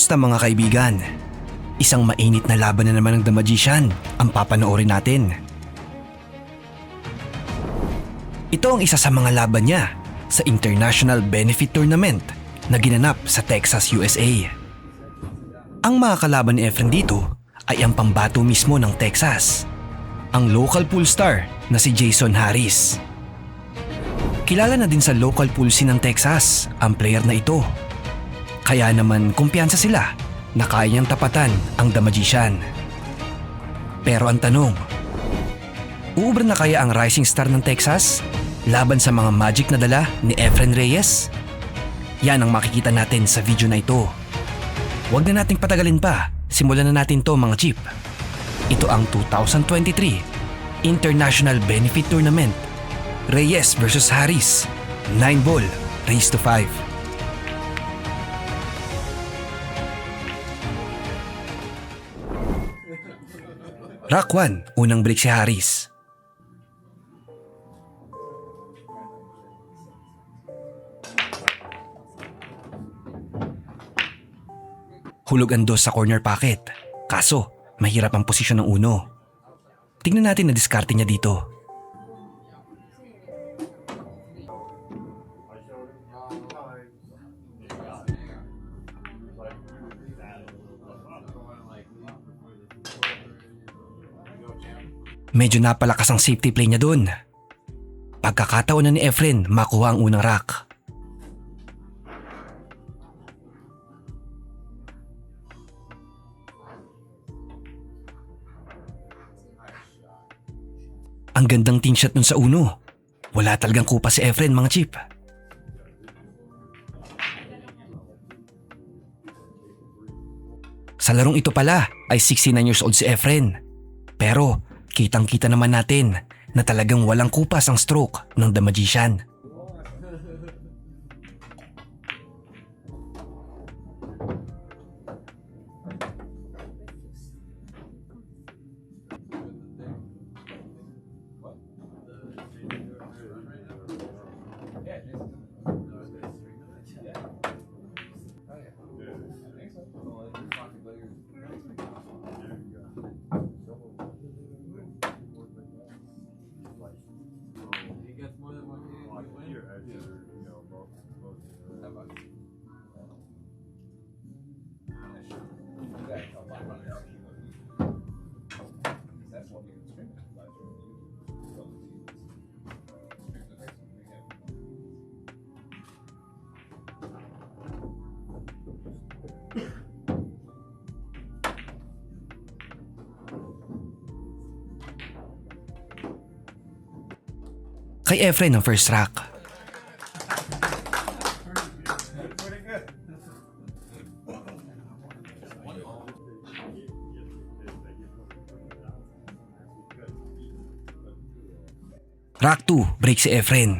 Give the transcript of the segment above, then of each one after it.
Kamusta mga kaibigan? Isang mainit na laban na naman ng The Magician ang papanoorin natin. Ito ang isa sa mga laban niya sa International Benefit Tournament na ginanap sa Texas, USA. Ang mga kalaban ni Efren dito ay ang pambato mismo ng Texas, ang local pool star na si Jason Harris. Kilala na din sa local pool scene ng Texas ang player na ito. Kaya naman kumpiyansa sila na kaya niyang tapatan ang The Magician. Pero ang tanong, uubra na kaya ang rising star ng Texas laban sa mga magic na dala ni Efren Reyes? Yan ang makikita natin sa video na ito. Huwag na nating patagalin pa, simulan na natin to mga chip. Ito ang 2023 International Benefit Tournament. Reyes versus Harris, 9 ball, race to 5. Rock 1, unang break si Harris. Hulog ang dos sa corner pocket. Kaso, mahirap ang posisyon ng uno. Tingnan natin na diskarte niya dito. Medyo napalakas ang safety play niya dun. Pagkakataon na ni Efren makuha ang unang rack. Ang gandang team shot nun sa uno. Wala talagang kupa si Efren mga chip. Sa larong ito pala ay 69 years old si Efren. Pero kitang-kita naman natin na talagang walang kupas ang stroke ng The Magician. Kay Efren ang first rack. Rack 2, break si Efren.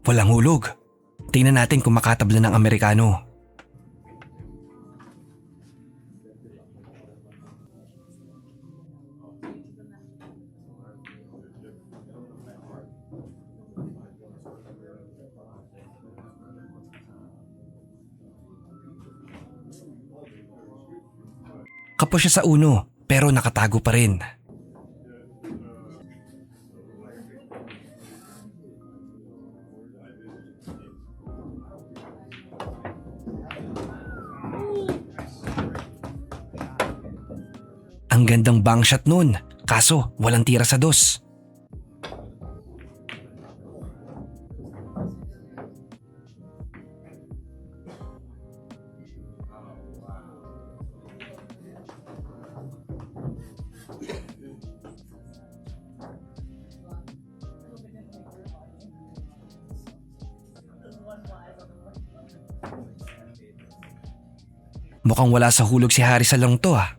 Walang hulog. Tingnan natin kung makatabla ng Amerikano. Kapos siya sa uno pero nakatago pa rin. Ang gandang bang shot nun, kaso walang tira sa dos. Mukhang wala sa hulog si Harris sa lang to ah.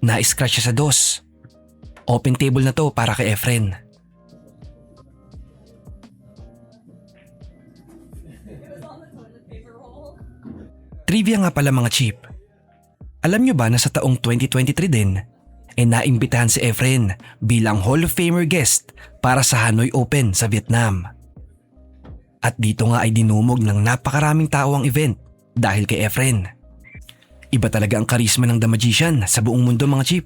Na-scratch siya sa dos. Open table na to para kay Efren. Trivia nga pala mga chip. Alam nyo ba na sa taong 2023 din, naimbitahan si Efren bilang Hall of Famer guest para sa Hanoi Open sa Vietnam. At dito nga ay dinumog ng napakaraming tao ang event dahil kay Efren. Iba talaga ang karisma ng The Magician sa buong mundo mga chip.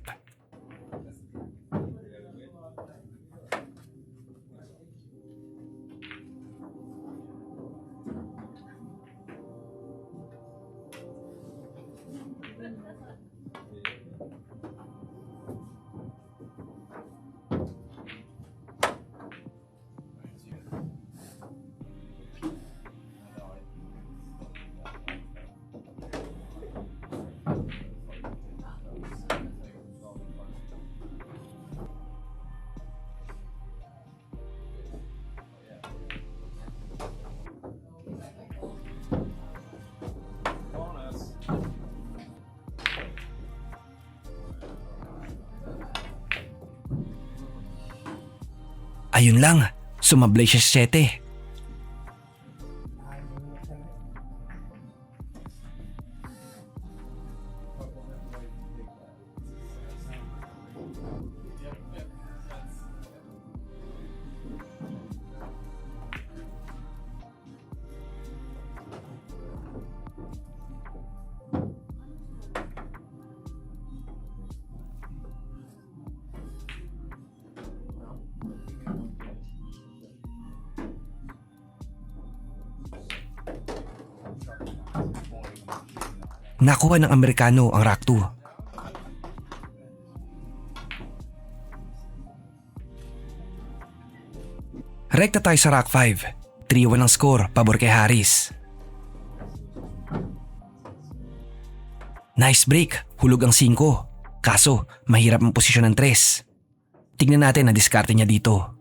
Ayun lang, sumablay siya sa 7. Nakuha ng Amerikano ang Rock 2. Rekta tayo sa Rock 5. 3-1 ang score, pabor kay Harris. Nice break, hulog ang 5. Kaso, mahirap ang posisyon ng 3. Tignan natin ang diskarte niya dito.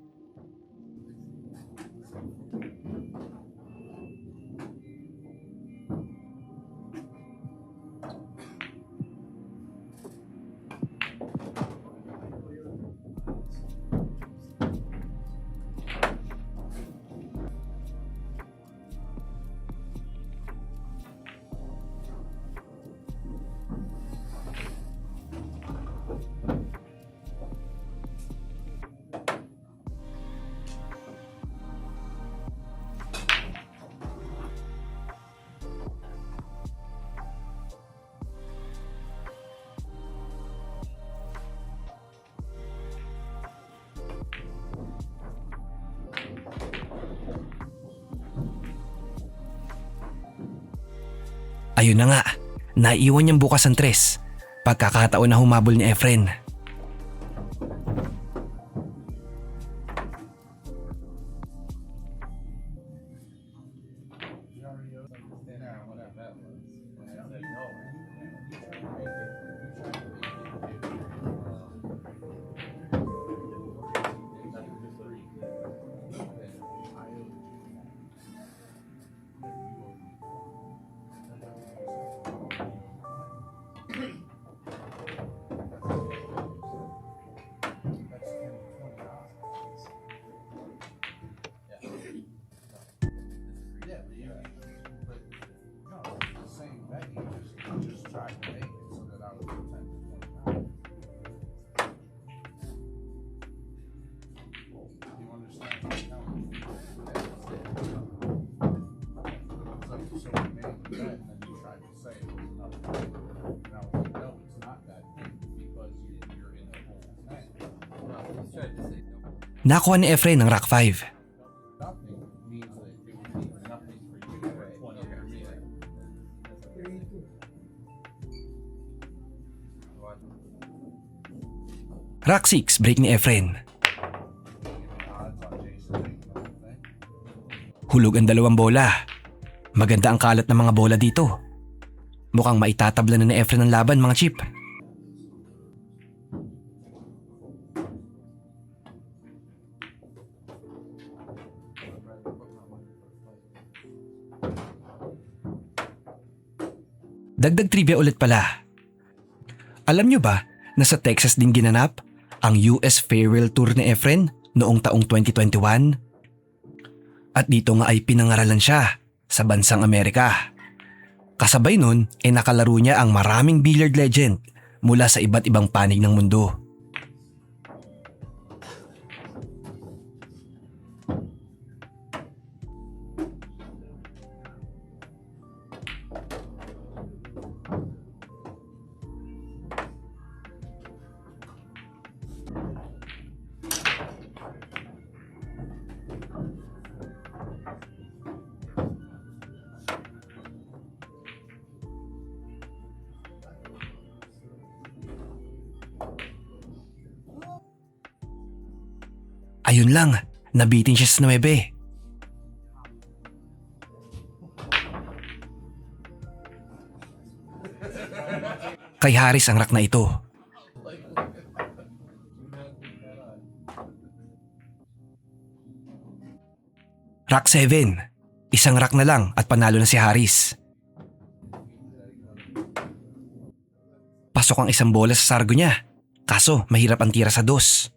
Ayun na nga, naiwan niyang bukas ang 3. Pagkakataon na humabol ni Efren. Nakuha ni Efren ang Rock 5. Rock 6, break ni Efren. Hulog ang 2 bola. Maganda ang kalat ng mga bola dito. Mukhang maitatabla na ni Efren ang laban mga chip. Dagdag trivia ulit pala. Alam nyo ba na sa Texas din ginanap ang US Farewell Tour ni Efren noong taong 2021? At dito nga ay pinangaralan siya sa bansang Amerika. Kasabay nun ay nakalaro niya ang maraming billiard legend mula sa iba't ibang panig ng mundo. Yun lang, nabitin siya sa 9. Kay Haris ang rack na ito. Rack 7. Isang rack na lang at panalo na si Haris. Pasok ang isang bola sa sargo niya. Kaso mahirap ang tira sa 2.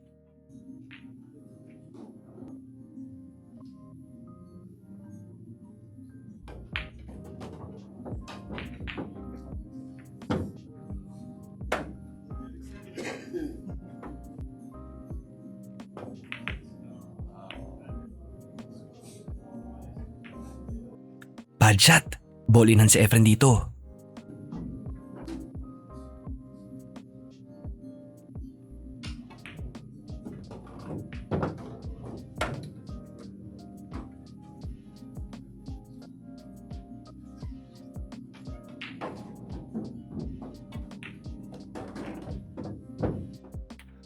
Bad shot. Ball-inan si Efren dito.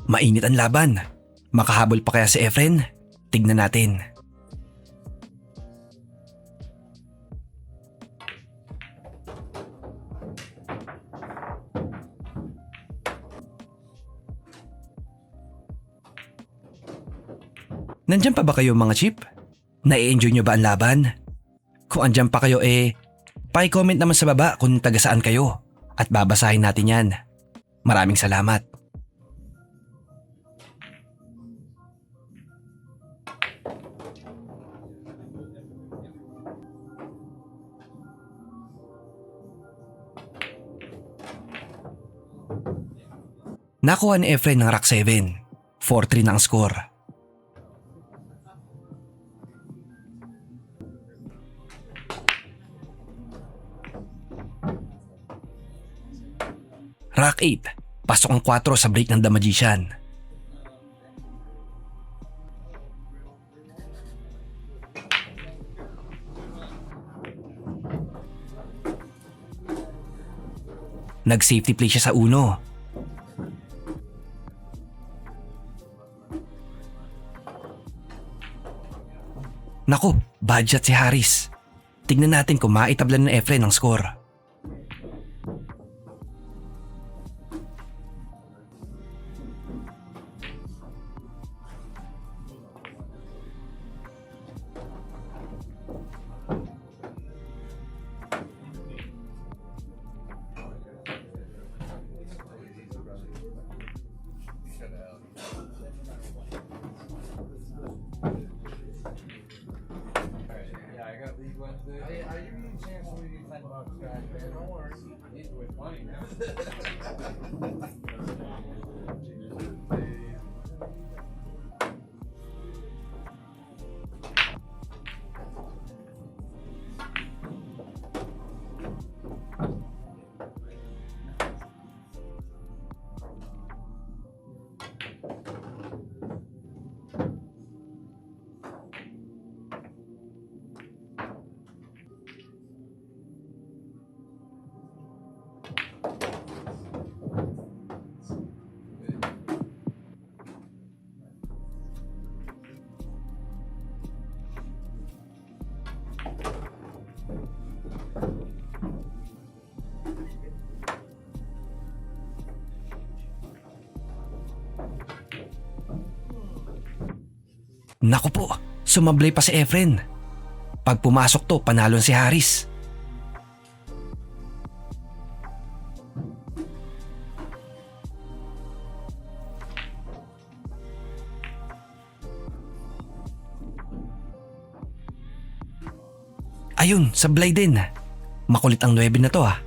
Mainit ang laban. Makahabol pa kaya si Efren? Tignan natin. Nandyan pa ba kayo mga chip? Nai-enjoy nyo ba ang laban? Kung andyan pa kayo pa-comment naman sa baba kung taga saan kayo at babasahin natin yan. Maraming salamat. Nakuha ni Efren ng rack 7. 4-3 na ang score. Rack 8. Pasok ang 4 sa break ng The Magician. Nag-safety play siya sa 1. Naku, bad shot si Haris. Tignan natin kung maitablan ng Efren ang score. Naku po, sumablay pa si Efren. Pag pumasok to, panalo si Haris. Ayun, sablay din. Makulit ang 9 na to ah.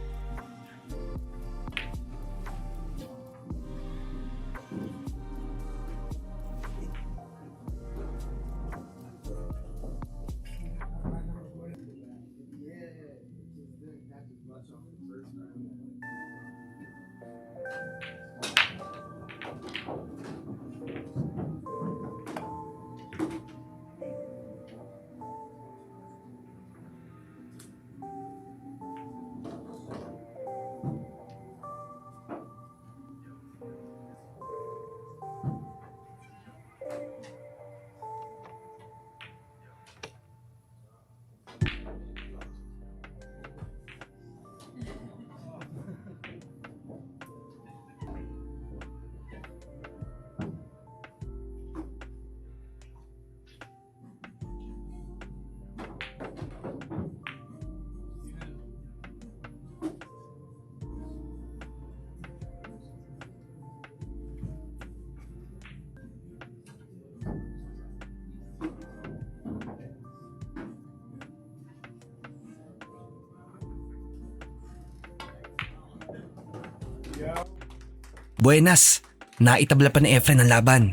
Buenas, naitabla pa ni Efren ang laban.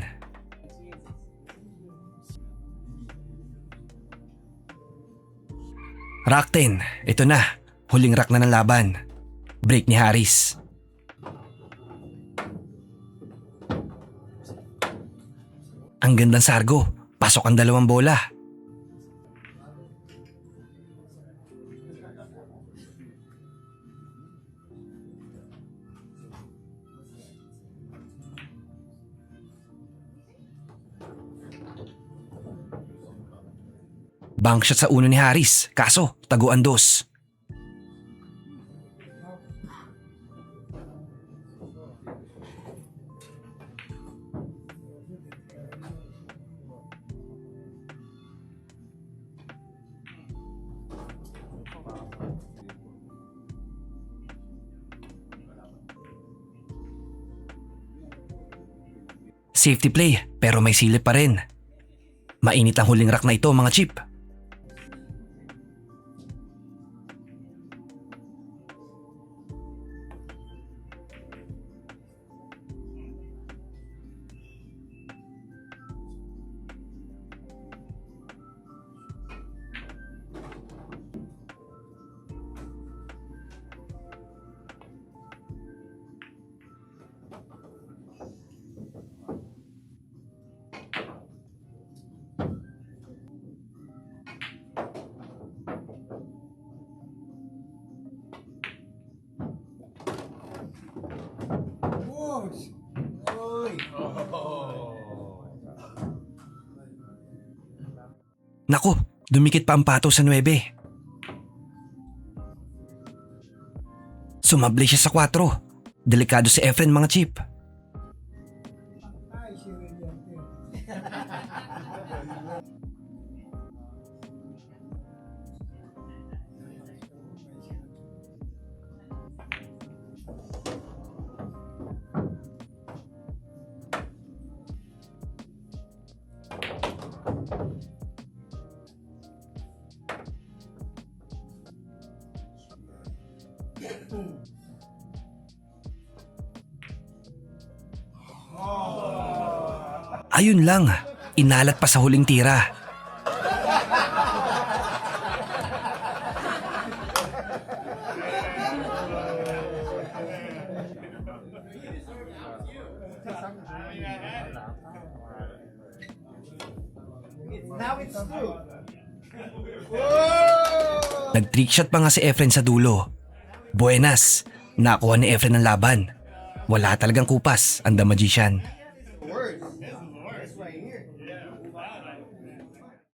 Rack 10, ito na. Huling rack na ng laban. Break ni Haris. Ang gandang sargo. Pasok ang dalawang bola. Bank shot sa uno ni Haris, kaso taguan dos. Safety play pero may silip pa rin. Mainit ang huling rack na ito mga chip. Naku, dumikit pa ang pato sa 9. Sumabli siya sa 4. Delikado si Efren mga chip. Ayun lang, inalat pa sa huling tira. Nag-trick shot pa nga si Efren sa dulo. Buenas, nakuha ni Efren ang laban. Wala talagang kupas ang The Magician.